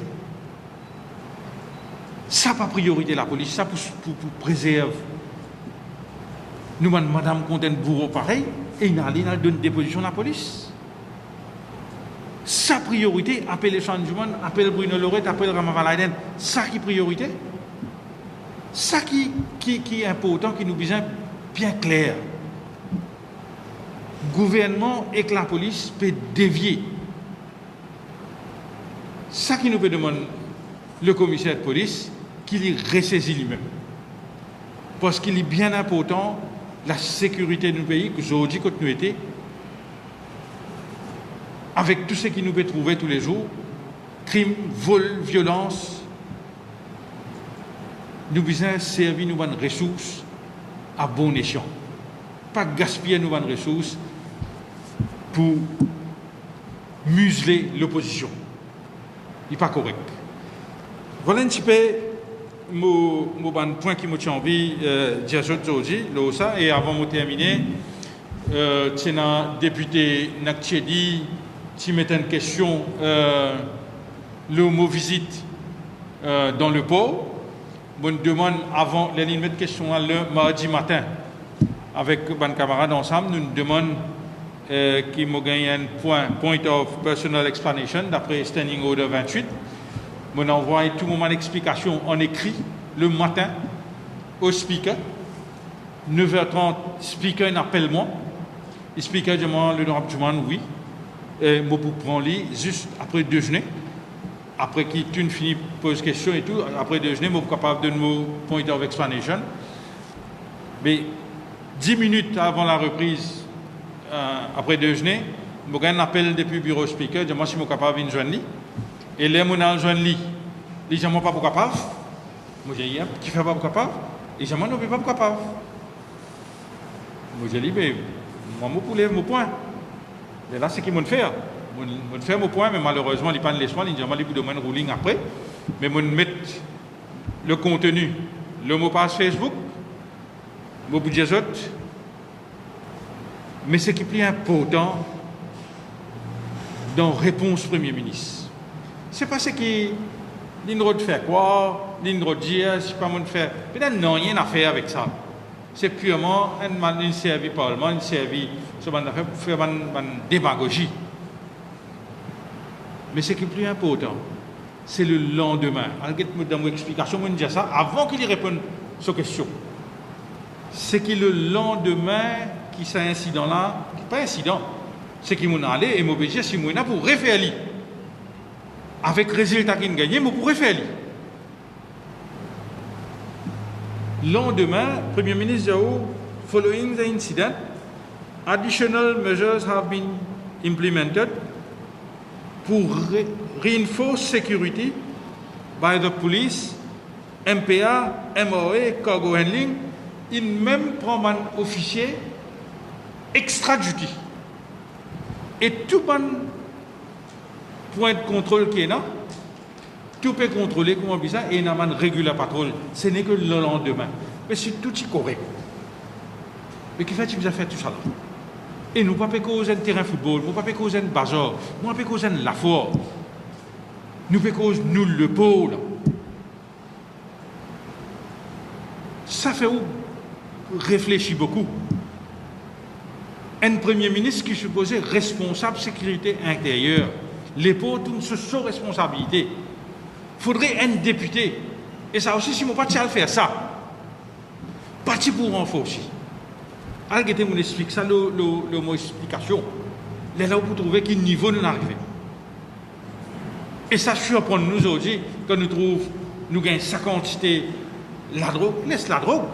S3: Ça pas priorité la police, ça pour préserver. Nous, madame, qu'on a un bourreau pareil, et il a donné des positions à la police. Sa priorité, appeler Sanjouman, appeler Bruno Lorette, appeler Raman Valaiden, ça qui est priorité. Ça qui est important, qui nous besoin bien clair. Gouvernement et que la police peut dévier. Ça qui nous peut demander le commissaire de police, qu'il y ressaisit lui-même. Parce qu'il est bien important, la sécurité de notre pays, que aujourd'hui, quand nous étions, avec tout ce qui nous peut trouver tous les jours, crimes, vols, violence, nous devons servir nos ressources à bon escient. Pas gaspiller nos ressources pour museler l'opposition. Il n'est pas correct. Voilà un petit peu mon point qui me tient envie de dire aujourd'hui, et avant de terminer, c'est un député Naktiedi qui met une question, le mot visite dans le port. On demande avant, les lignes de questions le mardi matin, avec mes camarades ensemble, nous demandons qui m'a gagné un point of personal explanation d'après Standing Order 28. On envoie tout moment d'explication en écrit le matin au speaker. 9h30, speaker appelle moi. Le speaker demande, l'honorable demande oui. Et moi pour prendre lui juste après déjeuner. Après qu'il tu fini pose question et tout, après déjeuner, moi suis capable de donner mon point of explanation. Mais 10 minutes avant la reprise, après déjeuner, je un appel depuis le bureau speaker, je demande si je suis capable de joindre lui. Et là, je suis joindre lui. Il dit, je ne suis pas capable. Moi, je dis, qui fait pas capable? Et je dis, non, je ne suis pas capable. Moi, je dis, mais moi, je vais mon point. Et là, c'est ce qu'il m'a fait. Je fais mon point, mais malheureusement, il n'y a pas de laissement. Il dit, je vais demander un ruling après. Mais je vais mettre le contenu, le mot passe Facebook, le budget autres. Mais ce qui est plus important dans réponse Premier ministre, c'est pas ce qui l'indre de faire quoi, l'indre de dire, c'est pas mon de faire. Peut-être non, rien à faire avec ça. C'est purement un service parlement, un service pour faire une démagogie. Mais ce qui est plus important, c'est le lendemain. Dans mon explication, je dis ça avant qu'il réponde à cette question. C'est que le lendemain, qui cet incident-là, pas incident, c'est qu'il m'a allé et m'obéir si moi pour refaire lui. Avec résultat qu'il gagne, moi pour refaire lui. Lendemain, Premier ministre Zhao, following the incident, additional measures have been implemented pour reinforce security by the police, MPA, MOA, cargo handling. Il même prend un officier extra-duty. Et tout bon point de contrôle qui est là, tout peut contrôler comment on dit ça, et il y a un régulier patrol. Ce n'est que le lendemain. Mais c'est tout correct. Mais qui fait que vous avez fait tout ça là? Et nous ne pouvons pas causer un terrain de football, nous ne pouvons pas causer un bazar, nous ne pouvons pas causer un lafort. Nous pouvons causer nous le pôle. Ça fait où réfléchir beaucoup. Un Premier ministre qui est supposé responsable sécurité intérieure, les pauvres tous se sont responsabilités. Il faudrait un député. Et ça aussi, si mon parti à faire ça, parti pour renforcer. Alors, je vous explique ça, le mot explication. Là, vous trouvez quel niveau nous arrivons. Et ça surprend nous aujourd'hui, quand nous trouvons, nous gagnons sa quantité, la drogue, laisse la drogue.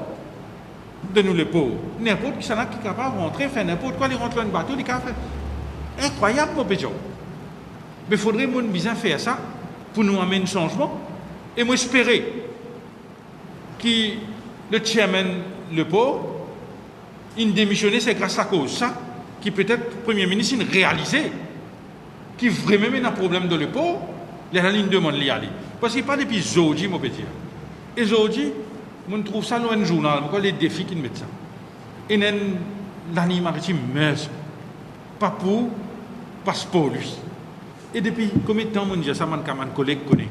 S3: De nous les pauvres. N'importe qui s'en a qui est capable de rentrer, faire n'importe quoi, il rentre dans un bateau, il est capable de faire. Incroyable, mon pétion. Mais il faudrait bien faire ça pour nous amener un changement. Et moi, espérer que le chairman, le pauvre, il démissionné, c'est grâce à cause ça, qui peut-être le Premier ministre il réalisé, qui vraiment met un problème de le pauvre, la ligne demande d'y aller. Parce qu'il n'y a pas depuis aujourd'hui, mon petit. Et aujourd'hui, on trouve ça dans un journal, les défis qu'ils mettent ça. Et l'année maritime, mais pas pour, passe pour lui. Et depuis combien de temps, on dit ça, mon collègue connaît.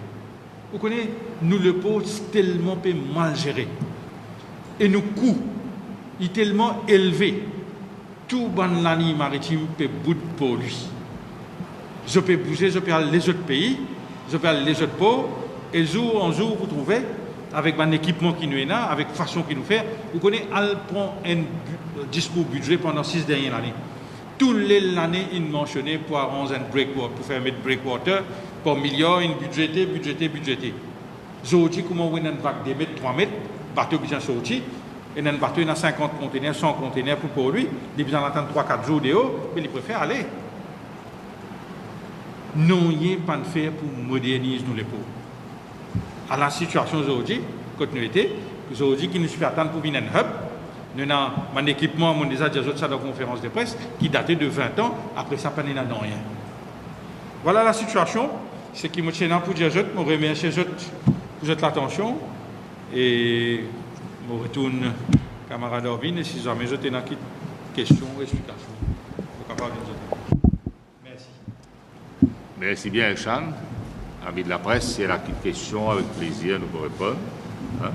S3: Vous connaissez, nous le pauvre, tellement mal géré. Et nos coûts, ils sont tellement élevés. Tout l'année maritime peut bout pour lui. Je peux bouger, je peux aller les autres pays, je peux aller les autres pauvres, et jour en jour, vous trouvez, avec un équipement qui nous est là, avec façon qui nous fait, vous connaissez, elle prend un discours budget pendant 6 dernières années. Toutes les années, il mentionnait pour arranger un breakwater, pour faire mettre breakwater, pour milliard, une budgété. Aujourd'hui, comment on a une vague de mètres, 3 mètres, bateau qui sont sortis, Et dans le bateau, il y a 50 conteneurs, 100 conteneurs pour lui. Il besoin d'attendre 3-4 jours dehors, mais il préfère aller. Non, il n'y a pas de faire pour moderniser nous les pauvres. À la situation aujourd'hui, quand nous étions, aujourd'hui, qui nous fait attendre pour venir un hub, nous avons un équipement, on déjà dit ça dans la conférence de presse, qui datait de 20 ans, après ça, pas n'a rien. Voilà la situation. Ce qui me tient pour dire, je me remercie pour l'attention et je retourne camarade Orvin et si jamais je tenais une question ou explication. Merci.
S1: Merci bien, Chan. Amis de la presse, s'il y a une question, avec plaisir, nous pouvons répondre. Hein?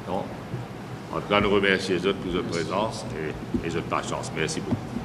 S1: Non. En tout cas, nous remercions les autres pour votre présence et votre patience. Merci beaucoup.